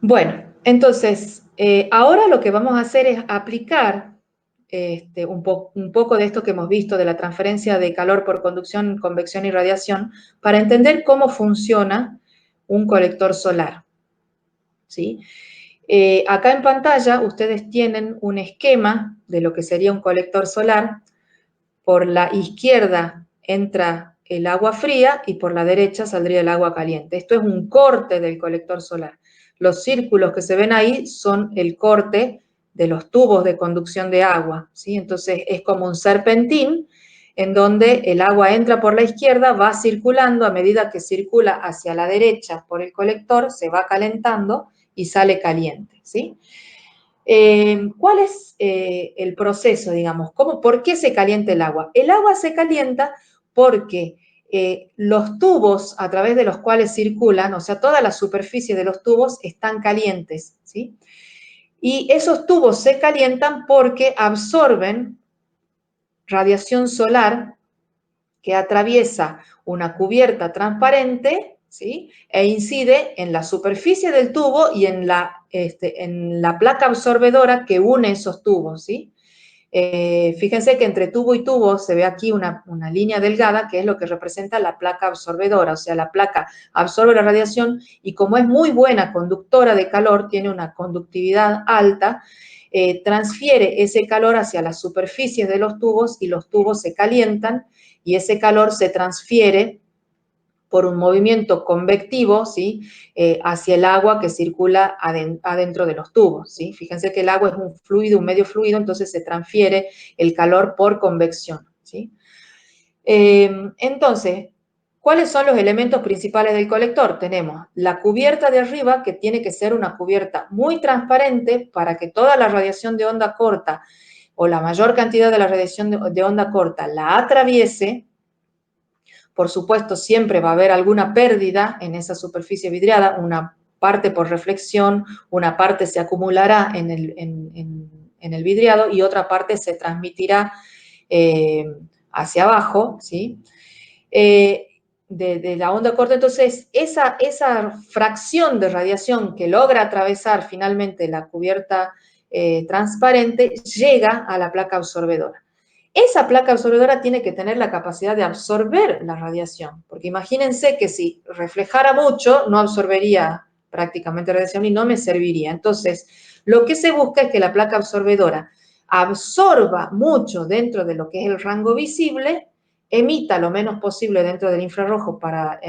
Bueno, entonces, ahora lo que vamos a hacer es aplicar un poco de esto que hemos visto de la transferencia de calor por conducción, convección y radiación para entender cómo funciona un colector solar, ¿sí? Acá en pantalla ustedes tienen un esquema de lo que sería un colector solar. Por la izquierda entra el agua fría y por la derecha saldría el agua caliente. Esto es un corte del colector solar. Los círculos que se ven ahí son el corte de los tubos de conducción de agua, ¿sí? Entonces es como un serpentín en donde el agua entra por la izquierda, va circulando, a medida que circula hacia la derecha por el colector, se va calentando y sale caliente, ¿sí? ¿Cuál es el proceso, digamos? ¿Por qué se calienta el agua? El agua se calienta porque los tubos a través de los cuales circulan, o sea, toda la superficie de los tubos están calientes, ¿sí? Y esos tubos se calientan porque absorben radiación solar que atraviesa una cubierta transparente, ¿sí? E incide en la superficie del tubo y en la placa absorbedora que une esos tubos, ¿sí? Fíjense que entre tubo y tubo se ve aquí una línea delgada que es lo que representa la placa absorbedora, o sea, la placa absorbe la radiación y como es muy buena conductora de calor, tiene una conductividad alta, transfiere ese calor hacia las superficies de los tubos y los tubos se calientan y ese calor se transfiere por un movimiento convectivo, ¿sí? Hacia el agua que circula adentro de los tubos, ¿sí? Fíjense que el agua es un fluido, un medio fluido, entonces se transfiere el calor por convección, ¿sí? Entonces, ¿cuáles son los elementos principales del colector? Tenemos la cubierta de arriba, que tiene que ser una cubierta muy transparente para que toda la radiación de onda corta o la mayor cantidad de la radiación de onda corta la atraviese. Por supuesto, siempre va a haber alguna pérdida en esa superficie vidriada, una parte por reflexión, una parte se acumulará en el vidriado y otra parte se transmitirá hacia abajo, ¿sí? De la onda corta. Entonces, esa fracción de radiación que logra atravesar finalmente la cubierta transparente llega a la placa absorbedora. Esa placa absorbedora tiene que tener la capacidad de absorber la radiación, porque imagínense que si reflejara mucho, no absorbería prácticamente radiación y no me serviría. Entonces, lo que se busca es que la placa absorbedora absorba mucho dentro de lo que es el rango visible, emita lo menos posible dentro del infrarrojo para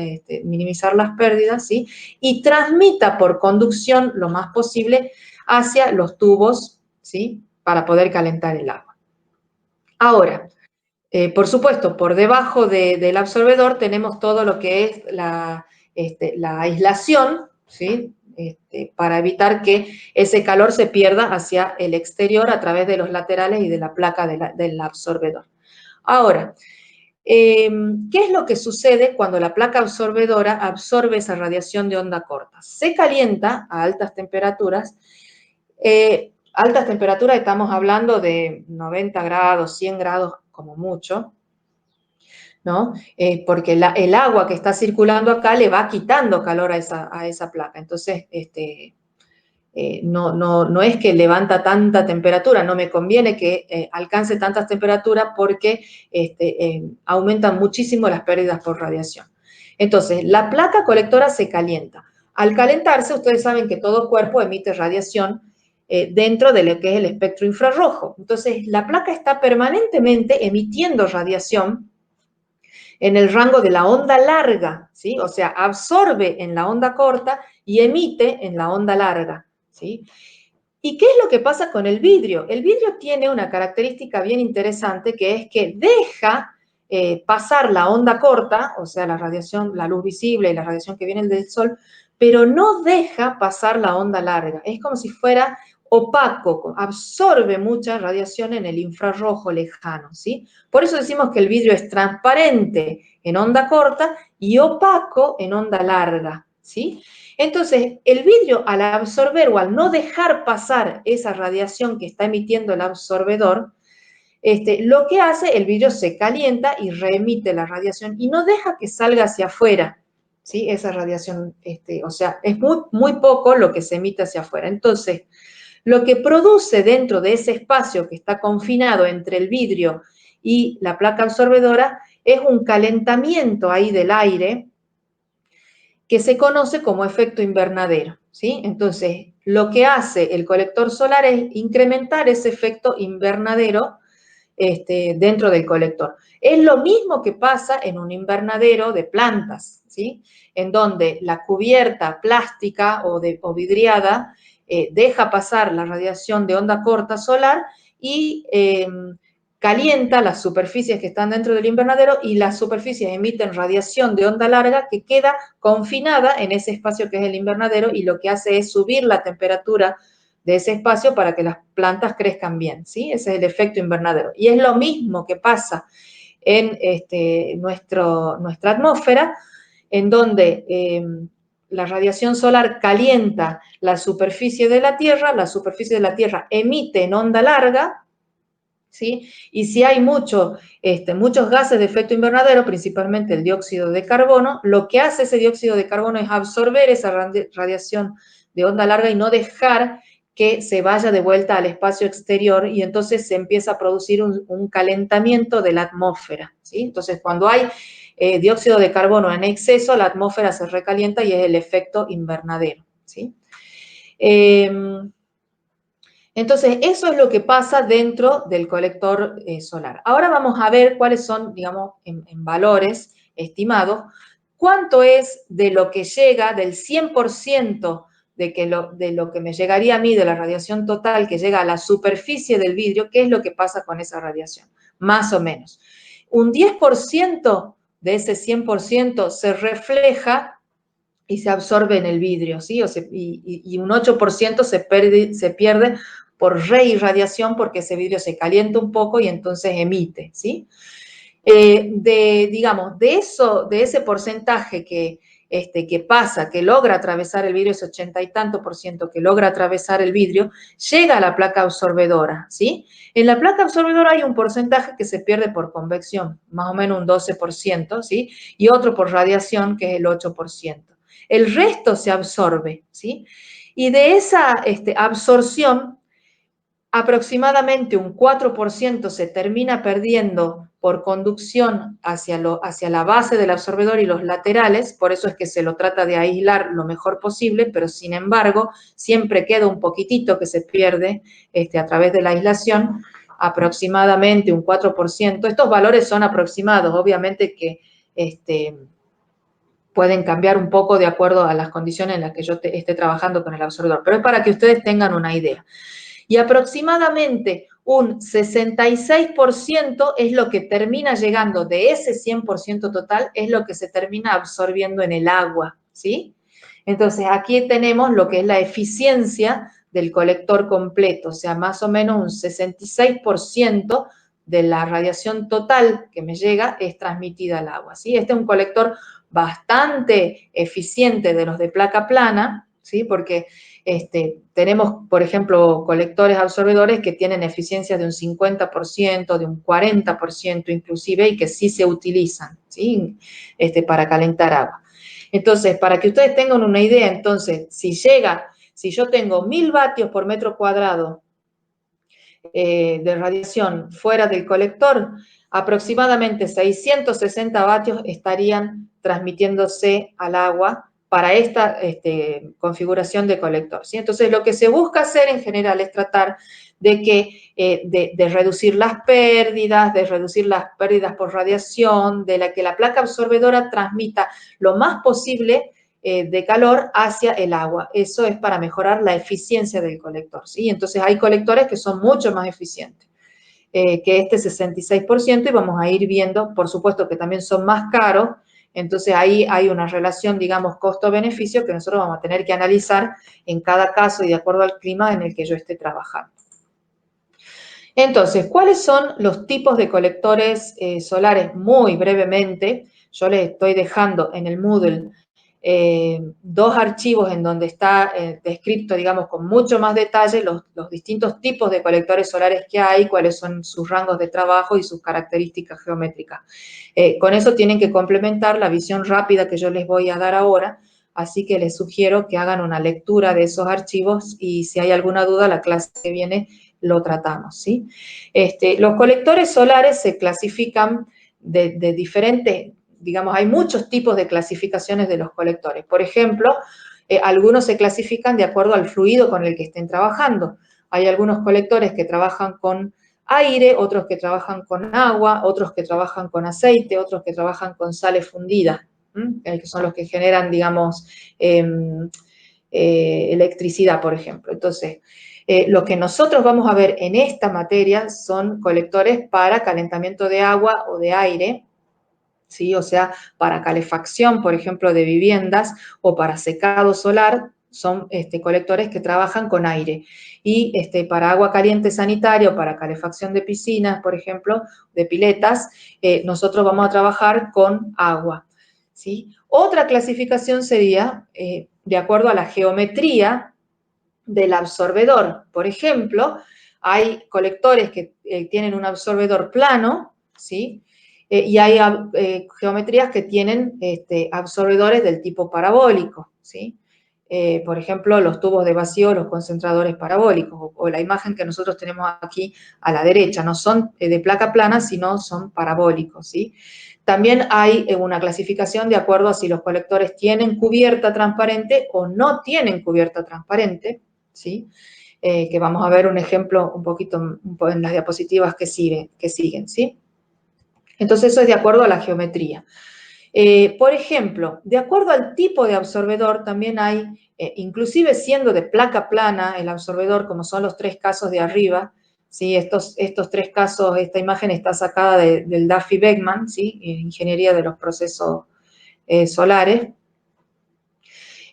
minimizar las pérdidas, ¿sí? Y transmita por conducción lo más posible hacia los tubos, ¿sí? Para poder calentar el agua. Ahora, por supuesto, por debajo del absorbedor tenemos todo lo que es la aislación, ¿sí? Para evitar que ese calor se pierda hacia el exterior a través de los laterales y de la placa del absorbedor. Ahora, ¿qué es lo que sucede cuando la placa absorbedora absorbe esa radiación de onda corta? Se calienta a altas temperaturas. Altas temperaturas estamos hablando de 90 grados, 100 grados como mucho, ¿no? Porque el agua que está circulando acá le va quitando calor a esa placa. Entonces, no es que levanta tanta temperatura, no me conviene que alcance tantas temperaturas porque aumentan muchísimo las pérdidas por radiación. Entonces, la placa colectora se calienta. Al calentarse, ustedes saben que todo cuerpo emite radiación dentro de lo que es el espectro infrarrojo. Entonces, la placa está permanentemente emitiendo radiación en el rango de la onda larga, ¿sí? O sea, absorbe en la onda corta y emite en la onda larga, ¿sí? ¿Y qué es lo que pasa con el vidrio? El vidrio tiene una característica bien interesante que es que deja pasar la onda corta, o sea, la radiación, la luz visible y la radiación que viene del sol, pero no deja pasar la onda larga. Es como si fuera opaco, absorbe mucha radiación en el infrarrojo lejano, ¿sí? Por eso decimos que el vidrio es transparente en onda corta y opaco en onda larga, ¿sí? Entonces, el vidrio al absorber o al no dejar pasar esa radiación que está emitiendo el absorbedor, lo que hace, el vidrio se calienta y reemite la radiación y no deja que salga hacia afuera, ¿sí? Esa radiación, o sea, es muy, muy poco lo que se emite hacia afuera. Entonces, lo que produce dentro de ese espacio que está confinado entre el vidrio y la placa absorbedora es un calentamiento ahí del aire que se conoce como efecto invernadero, ¿sí? Entonces, lo que hace el colector solar es incrementar ese efecto invernadero dentro del colector. Es lo mismo que pasa en un invernadero de plantas, ¿sí? En donde la cubierta plástica o vidriada deja pasar la radiación de onda corta solar y calienta las superficies que están dentro del invernadero y las superficies emiten radiación de onda larga que queda confinada en ese espacio que es el invernadero y lo que hace es subir la temperatura de ese espacio para que las plantas crezcan bien, ¿sí? Ese es el efecto invernadero. Y es lo mismo que pasa en nuestra atmósfera, en donde la radiación solar calienta la superficie de la Tierra emite en onda larga, ¿sí? Y si hay muchos gases de efecto invernadero, principalmente el dióxido de carbono, lo que hace ese dióxido de carbono es absorber esa radiación de onda larga y no dejar que se vaya de vuelta al espacio exterior y entonces se empieza a producir un calentamiento de la atmósfera, ¿sí? Entonces, cuando hay dióxido de carbono en exceso, la atmósfera se recalienta y es el efecto invernadero, ¿sí? Entonces, eso es lo que pasa dentro del colector solar. Ahora vamos a ver cuáles son, digamos, en valores estimados, cuánto es de lo que llega, del 100% de lo que me llegaría a mí de la radiación total que llega a la superficie del vidrio, qué es lo que pasa con esa radiación, más o menos. Un 10% de ese 100% se refleja y se absorbe en el vidrio, ¿sí? Y un 8% se pierde por reirradiación porque ese vidrio se calienta un poco y entonces emite, ¿sí? Digamos, de ese porcentaje que pasa, que logra atravesar el vidrio, ese 80 y tanto por ciento que logra atravesar el vidrio, llega a la placa absorbedora, ¿sí? En la placa absorbedora hay un porcentaje que se pierde por convección, más o menos un 12%, ¿sí? Y otro por radiación, que es el 8%. El resto se absorbe, ¿sí? Y de esa absorción, aproximadamente un 4% se termina perdiendo por conducción hacia la base del absorbedor y los laterales, por eso es que se lo trata de aislar lo mejor posible, pero sin embargo siempre queda un poquitito que se pierde a través de la aislación, aproximadamente un 4%. Estos valores son aproximados, obviamente que pueden cambiar un poco de acuerdo a las condiciones en las que yo esté trabajando con el absorbedor, pero es para que ustedes tengan una idea. Y aproximadamente un 66% es lo que termina llegando de ese 100% total, es lo que se termina absorbiendo en el agua, ¿sí? Entonces, aquí tenemos lo que es la eficiencia del colector completo, o sea, más o menos un 66% de la radiación total que me llega es transmitida al agua, ¿sí? Este es un colector bastante eficiente de los de placa plana, ¿sí? Porque tenemos, por ejemplo, colectores absorbedores que tienen eficiencias de un 50%, de un 40% inclusive, y que sí se utilizan, ¿sí? Para calentar agua. Entonces, para que ustedes tengan una idea, entonces, si yo tengo 1000 vatios por metro cuadrado de radiación fuera del colector, aproximadamente 660 vatios estarían transmitiéndose al agua para esta configuración de colector, ¿sí? Entonces, lo que se busca hacer en general es tratar de reducir las pérdidas, por radiación, de que la placa absorbedora transmita lo más posible de calor hacia el agua. Eso es para mejorar la eficiencia del colector, ¿sí? Entonces hay colectores que son mucho más eficientes que este 66% y vamos a ir viendo, por supuesto que también son más caros, entonces ahí hay una relación, digamos, costo-beneficio que nosotros vamos a tener que analizar en cada caso y de acuerdo al clima en el que yo esté trabajando. Entonces, ¿cuáles son los tipos de colectores solares? Muy brevemente, yo les estoy dejando en el Moodle dos archivos en donde está descrito, digamos, con mucho más detalle los distintos tipos de colectores solares que hay, cuáles son sus rangos de trabajo y sus características geométricas. Con eso tienen que complementar la visión rápida que yo les voy a dar ahora, así que les sugiero que hagan una lectura de esos archivos y si hay alguna duda, la clase que viene lo tratamos, ¿sí? Los colectores solares se clasifican de diferentes, digamos, hay muchos tipos de clasificaciones de los colectores. Por ejemplo, algunos se clasifican de acuerdo al fluido con el que estén trabajando. Hay algunos colectores que trabajan con aire, otros que trabajan con agua, otros que trabajan con aceite, otros que trabajan con sales fundidas, que son los que generan, digamos, electricidad, por ejemplo. Entonces, lo que nosotros vamos a ver en esta materia son colectores para calentamiento de agua o de aire, ¿sí? O sea, para calefacción, por ejemplo, de viviendas o para secado solar, son colectores que trabajan con aire. Y para agua caliente sanitaria o para calefacción de piscinas, por ejemplo, de piletas, nosotros vamos a trabajar con agua, ¿sí? Otra clasificación sería de acuerdo a la geometría del absorbedor. Por ejemplo, hay colectores que tienen un absorbedor plano, ¿sí? Y hay geometrías que tienen absorbedores del tipo parabólico, ¿sí? Por ejemplo, los tubos de vacío, los concentradores parabólicos, o la imagen que nosotros tenemos aquí a la derecha, no son de placa plana, sino son parabólicos, ¿sí? También hay una clasificación de acuerdo a si los colectores tienen cubierta transparente o no tienen cubierta transparente, ¿sí? Que vamos a ver un ejemplo un poquito en las diapositivas que siguen, ¿sí? Entonces eso es de acuerdo a la geometría. Por ejemplo, de acuerdo al tipo de absorbedor también hay, inclusive siendo de placa plana el absorbedor, como son los tres casos de arriba, ¿sí? Estos tres casos, esta imagen está sacada del Duffy Beckman, ¿sí? Ingeniería de los procesos solares.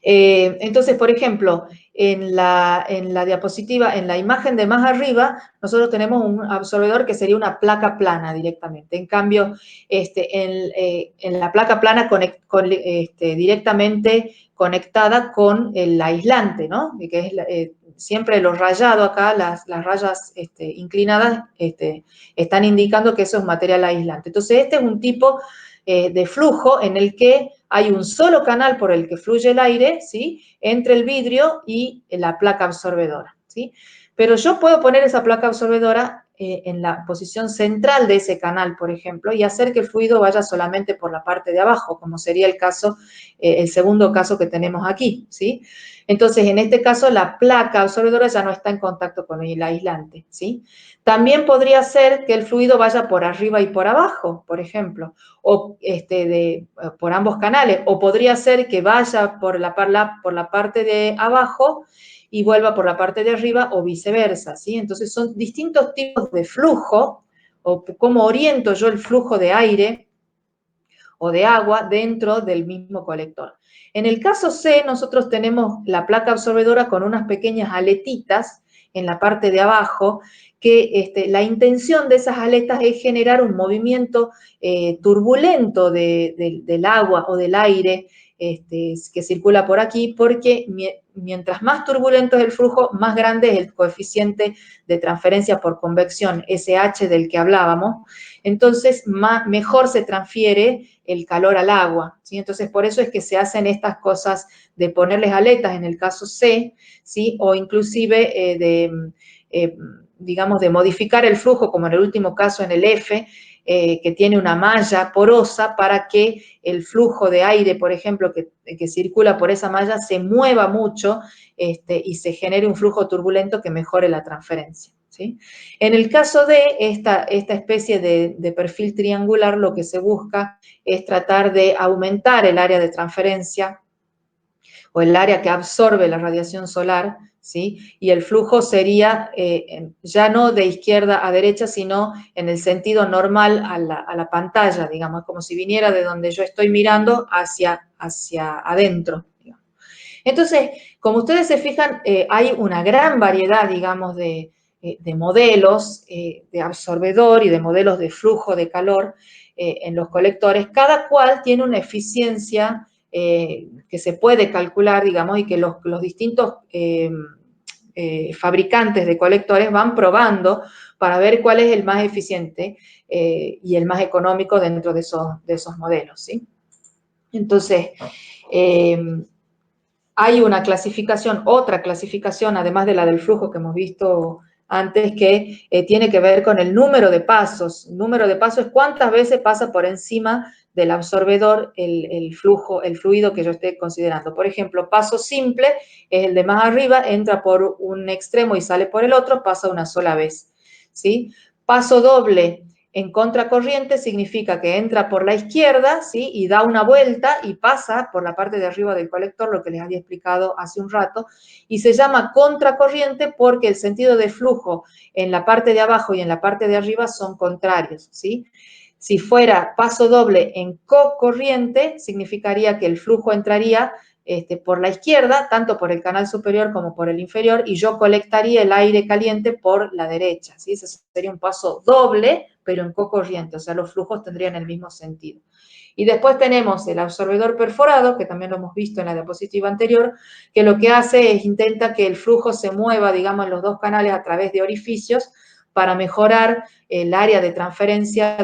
Entonces, por ejemplo, en la diapositiva, en la imagen de más arriba, nosotros tenemos un absorbedor que sería una placa plana directamente. En cambio, en la placa plana directamente conectada con el aislante, ¿no? Que es siempre lo rayado acá, las rayas inclinadas están indicando que eso es material aislante. Entonces, este es un tipo de flujo en el que hay un solo canal por el que fluye el aire, ¿sí? Entre el vidrio y la placa absorbedora, ¿sí? Pero yo puedo poner esa placa absorbedora en la posición central de ese canal, por ejemplo, y hacer que el fluido vaya solamente por la parte de abajo, como sería el caso, el segundo caso que tenemos aquí, ¿sí? Entonces, en este caso, la placa absorbedora ya no está en contacto con el aislante, ¿sí? También podría ser que el fluido vaya por arriba y por abajo, por ejemplo, o por ambos canales, o podría ser que vaya por la parte de abajo y vuelva por la parte de arriba o viceversa, ¿sí? Entonces son distintos tipos de flujo, o cómo oriento yo el flujo de aire o de agua dentro del mismo colector. En el caso C, nosotros tenemos la placa absorbedora con unas pequeñas aletitas en la parte de abajo, que la intención de esas aletas es generar un movimiento turbulento del agua o del aire que circula por aquí, porque mientras más turbulento es el flujo, más grande es el coeficiente de transferencia por convección, SH del que hablábamos, entonces mejor se transfiere el calor al agua, ¿sí? Entonces, por eso es que se hacen estas cosas de ponerles aletas en el caso C, ¿sí? O inclusive digamos, de modificar el flujo, como en el último caso en el F, que tiene una malla porosa para que el flujo de aire, por ejemplo, que circula por esa malla, se mueva mucho y se genere un flujo turbulento que mejore la transferencia, ¿sí? En el caso de esta especie de perfil triangular, lo que se busca es tratar de aumentar el área de transferencia o el área que absorbe la radiación solar, ¿sí? Y el flujo sería ya no de izquierda a derecha, sino en el sentido normal a la pantalla, digamos, como si viniera de donde yo estoy mirando hacia adentro. Digamos. Entonces, como ustedes se fijan, hay una gran variedad, digamos, de modelos de absorbedor y de modelos de flujo de calor en los colectores, cada cual tiene una eficiencia que se puede calcular, digamos, y que los distintos fabricantes de colectores van probando para ver cuál es el más eficiente y el más económico dentro de esos modelos, ¿sí? Entonces, hay una clasificación, otra clasificación, además de la del flujo que hemos visto antes, que tiene que ver con el número de pasos. El número de pasos es cuántas veces pasa por encima del absorbedor el fluido que yo esté considerando. Por ejemplo, paso simple es el de más arriba, entra por un extremo y sale por el otro, pasa una sola vez, ¿sí? Paso doble en contracorriente significa que entra por la izquierda, ¿sí? Y da una vuelta y pasa por la parte de arriba del colector, lo que les había explicado hace un rato, y se llama contracorriente porque el sentido de flujo en la parte de abajo y en la parte de arriba son contrarios, ¿sí? Si fuera paso doble en cocorriente, significaría que el flujo entraría por la izquierda, tanto por el canal superior como por el inferior, y yo colectaría el aire caliente por la derecha, ¿sí? Ese sería un paso doble, pero en cocorriente, o sea, los flujos tendrían el mismo sentido. Y después tenemos el absorbedor perforado, que también lo hemos visto en la diapositiva anterior, que lo que hace es intenta que el flujo se mueva, digamos, en los dos canales a través de orificios para mejorar el área de transferencia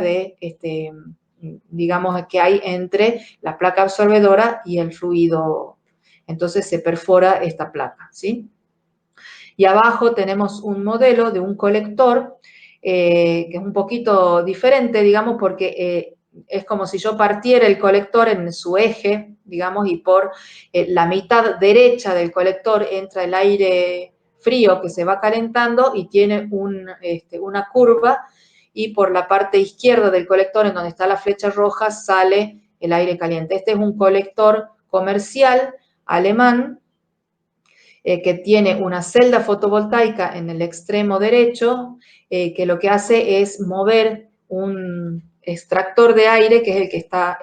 digamos, que hay entre la placa absorbedora y el fluido. Entonces se perfora esta placa, ¿sí? Y abajo tenemos un modelo de un colector que es un poquito diferente, digamos, porque es como si yo partiera el colector en su eje, digamos, y por la mitad derecha del colector entra el aire frío que se va calentando y tiene una curva, y por la parte izquierda del colector, en donde está la flecha roja, sale el aire caliente. Este es un colector comercial alemán que tiene una celda fotovoltaica en el extremo derecho, que lo que hace es mover un extractor de aire, que es el que está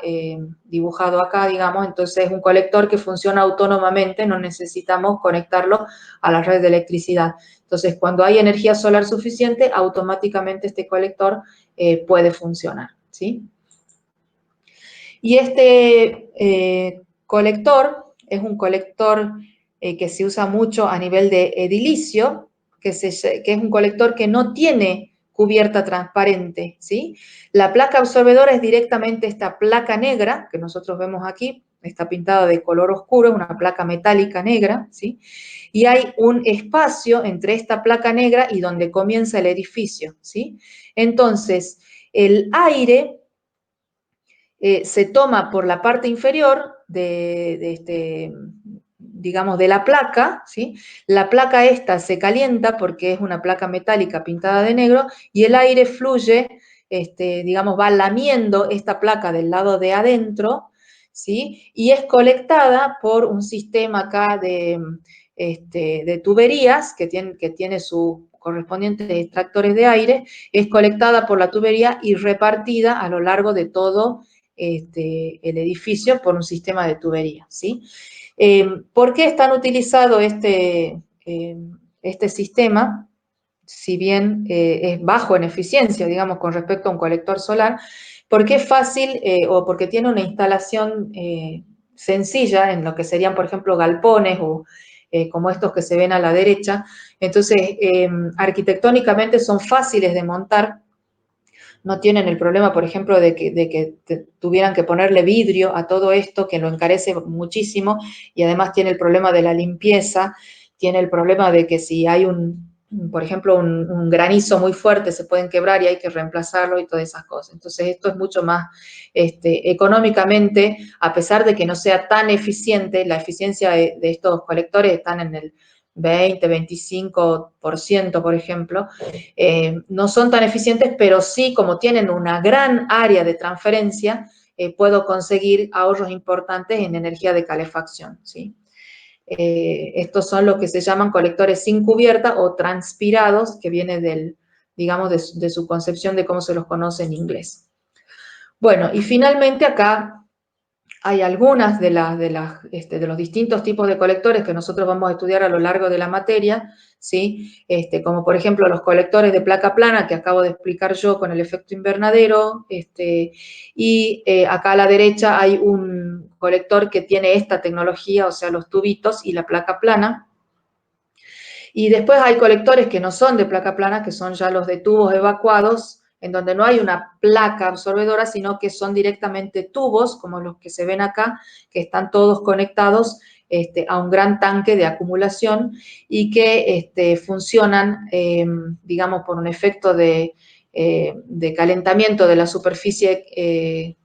dibujado acá, digamos. Entonces es un colector que funciona autónomamente, no necesitamos conectarlo a la red de electricidad. Entonces, cuando hay energía solar suficiente, automáticamente este colector puede funcionar, ¿sí? Y colector es un colector que se usa mucho a nivel de edilicio, que es un colector que no tiene cubierta transparente, ¿sí? La placa absorbedora es directamente esta placa negra que nosotros vemos aquí, está pintada de color oscuro, es una placa metálica negra, ¿sí? Y hay un espacio entre esta placa negra y donde comienza el edificio, ¿sí? Entonces, el aire se toma por la parte inferior digamos, de la placa, ¿sí? La placa esta se calienta porque es una placa metálica pintada de negro y el aire fluye, digamos, va lamiendo esta placa del lado de adentro, ¿sí? Y es colectada por un sistema acá de tuberías que tiene sus correspondientes extractores de aire, es colectada por la tubería y repartida a lo largo de todo el edificio por un sistema de tubería, ¿sí? ¿Por qué es tan utilizado este sistema? Si bien es bajo en eficiencia, digamos, con respecto a un colector solar, porque es fácil o porque tiene una instalación sencilla en lo que serían, por ejemplo, galpones o como estos que se ven a la derecha. Entonces, arquitectónicamente son fáciles de montar, no tienen el problema, por ejemplo, de que tuvieran que ponerle vidrio a todo esto, que lo encarece muchísimo, y además tiene el problema de la limpieza, tiene el problema de que si hay por ejemplo, un granizo muy fuerte, se pueden quebrar y hay que reemplazarlo y todas esas cosas. Entonces, esto es mucho más económicamente, a pesar de que no sea tan eficiente, la eficiencia de estos colectores están en el 20, 25%, por ejemplo, no son tan eficientes, pero sí, como tienen una gran área de transferencia, puedo conseguir ahorros importantes en energía de calefacción, ¿sí? Estos son los que se llaman colectores sin cubierta o transpirados, que viene digamos, de su concepción de cómo se los conoce en inglés. Bueno, y finalmente acá hay algunas de los distintos tipos de colectores que nosotros vamos a estudiar a lo largo de la materia, ¿sí? Como por ejemplo los colectores de placa plana que acabo de explicar yo con el efecto invernadero, y acá a la derecha hay un colector que tiene esta tecnología, o sea, los tubitos y la placa plana. Y después hay colectores que no son de placa plana, que son ya los de tubos evacuados, en donde no hay una placa absorbedora, sino que son directamente tubos, como los que se ven acá, que están todos conectados a un gran tanque de acumulación y que funcionan, digamos, por un efecto de calentamiento de la superficie,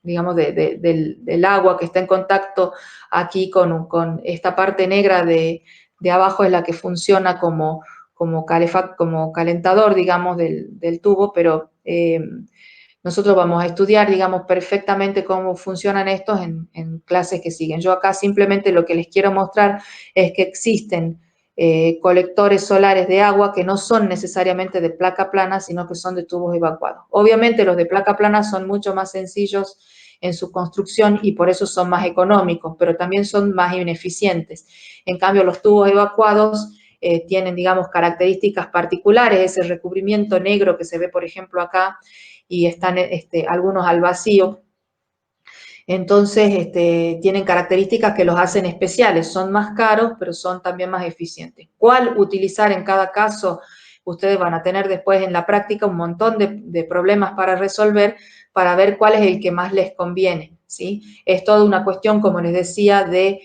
digamos, del agua que está en contacto aquí con esta parte negra de abajo, es la que funciona como calentador, digamos, del tubo, pero nosotros vamos a estudiar, digamos, perfectamente cómo funcionan estos en clases que siguen. Yo acá simplemente lo que les quiero mostrar es que existen colectores solares de agua que no son necesariamente de placa plana, sino que son de tubos evacuados. Obviamente los de placa plana son mucho más sencillos en su construcción y por eso son más económicos, pero también son más ineficientes. En cambio, los tubos evacuados tienen, digamos, características particulares, ese recubrimiento negro que se ve, por ejemplo, acá, y están algunos al vacío. Entonces, tienen características que los hacen especiales, son más caros, pero son también más eficientes. ¿Cuál utilizar en cada caso? Ustedes van a tener después en la práctica un montón de problemas para resolver, para ver cuál es el que más les conviene, ¿sí? Es toda una cuestión, como les decía, de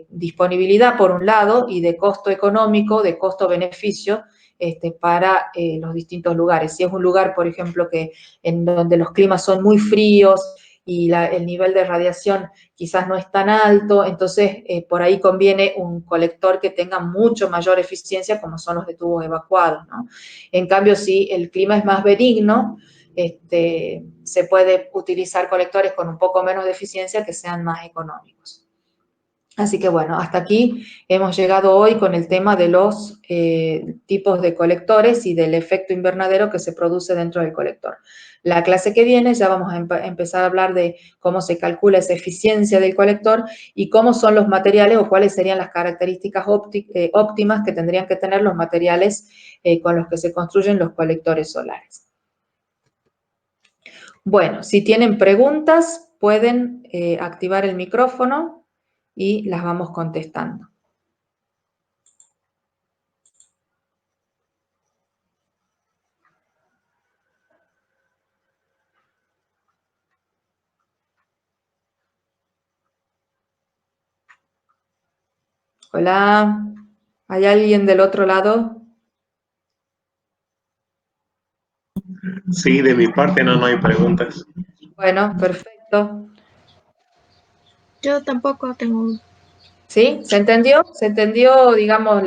disponibilidad por un lado y de costo económico, de costo-beneficio, para los distintos lugares. Si es un lugar, por ejemplo, en donde los climas son muy fríos, y el nivel de radiación quizás no es tan alto, entonces por ahí conviene un colector que tenga mucho mayor eficiencia, como son los de tubos evacuados, ¿no? En cambio, si el clima es más benigno, se puede utilizar colectores con un poco menos de eficiencia que sean más económicos. Así que bueno, hasta aquí hemos llegado hoy con el tema de los tipos de colectores y del efecto invernadero que se produce dentro del colector. La clase que viene ya vamos a empezar a hablar de cómo se calcula esa eficiencia del colector y cómo son los materiales o cuáles serían las características óptimas que tendrían que tener los materiales con los que se construyen los colectores solares. Bueno, si tienen preguntas, pueden activar el micrófono y las vamos contestando. Hola, ¿hay alguien del otro lado? Sí, de mi parte no hay preguntas. Bueno, perfecto. Yo tampoco tengo. ¿Sí? ¿Se entendió? Se entendió, digamos,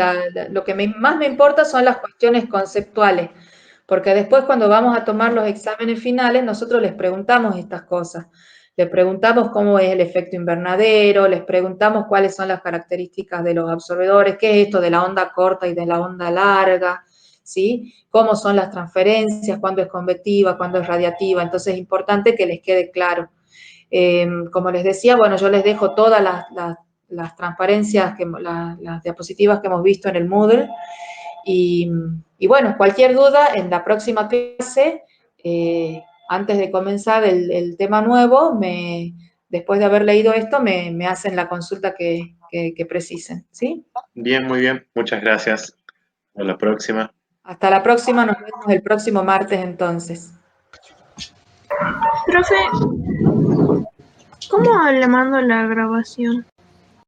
lo que más me importa son las cuestiones conceptuales, porque después cuando vamos a tomar los exámenes finales, nosotros les preguntamos estas cosas. Les preguntamos cómo es el efecto invernadero, les preguntamos cuáles son las características de los absorbedores, qué es esto de la onda corta y de la onda larga, ¿sí? Cómo son las transferencias, cuándo es convectiva, cuándo es radiativa. Entonces es importante que les quede claro. Como les decía, bueno, yo les dejo todas las transparencias, las diapositivas que hemos visto en el Moodle. Y bueno, cualquier duda en la próxima clase, antes de comenzar el tema nuevo, después de haber leído esto, me hacen la consulta que precisen, ¿sí? Bien, muy bien. Muchas gracias. A la próxima. Hasta la próxima, nos vemos el próximo martes entonces. Profe, ¿cómo le mando la grabación?